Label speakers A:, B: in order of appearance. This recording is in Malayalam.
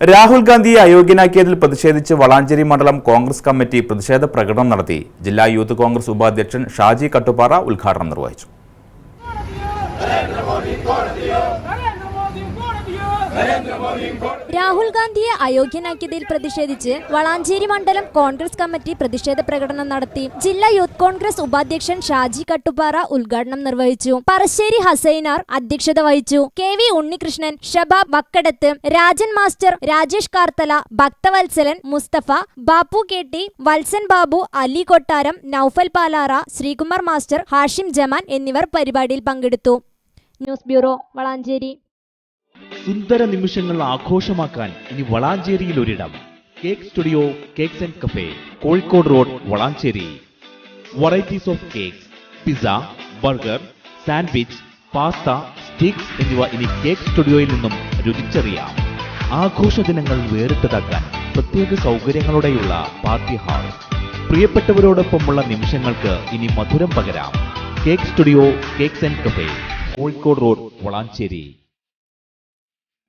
A: രാഹുൽ ഗാന്ധിയെ അയോഗ്യനാക്കിയതിൽ പ്രതിഷേധിച്ച് വളാഞ്ചേരി മണ്ഡലം കോൺഗ്രസ് കമ്മിറ്റി പ്രതിഷേധ പ്രകടനം നടത്തി. ജില്ലാ യൂത്ത് കോൺഗ്രസ് ഉപാധ്യക്ഷൻ ഷാജി കട്ടുപാറ ഉദ്ഘാടനം നിർവഹിച്ചു.
B: രാഹുൽ ഗാന്ധിയെ അയോഗ്യനാക്കിയതിൽ പ്രതിഷേധിച്ച് വളാഞ്ചേരി മണ്ഡലം കോൺഗ്രസ് കമ്മിറ്റി പ്രതിഷേധ പ്രകടനം നടത്തി. ജില്ലാ യൂത്ത് കോൺഗ്രസ് ഉപാധ്യക്ഷൻ ഷാജി കട്ടുപാറ ഉദ്ഘാടനം നിർവഹിച്ചു. പറശ്ശേരി ഹസൈനാർ അധ്യക്ഷത വഹിച്ചു. KV Unnikrishnan, Shabab Vakkadath, Rajan master, Rajesh Karthala, Bhakthavalsalan, Mustafa, Bappu KT, Valsan Babu, Ali Kottaram, Noufal Palara, Sreekumar master, Hashim Jaman എന്നിവർ പരിപാടിയിൽ പങ്കെടുത്തു. News bureau, Valanchery.
C: സുന്ദര നിമിഷങ്ങൾ ആഘോഷമാക്കാൻ ഇനി വളാഞ്ചേരിയിൽ ഒരിടം. Cake studio cakes and cafe, Kozhikode road, Valanchery. Varieties of cakes, pizza, burger, sandwich, pasta, steaks എന്നിവ ഇനി കേക്ക് സ്റ്റുഡിയോയിൽ നിന്നും രുചിച്ചറിയാം. ആഘോഷ ദിനങ്ങൾ വേറിട്ടതാക്കാൻ പ്രത്യേക സൗകര്യങ്ങളോടെയുള്ള പാർട്ടി ഹാൾ. പ്രിയപ്പെട്ടവരോടൊപ്പമുള്ള നിമിഷങ്ങൾക്ക് ഇനി മധുരം പകരാം. Cake studio cakes and cafe, Kozhikode road, Valanchery.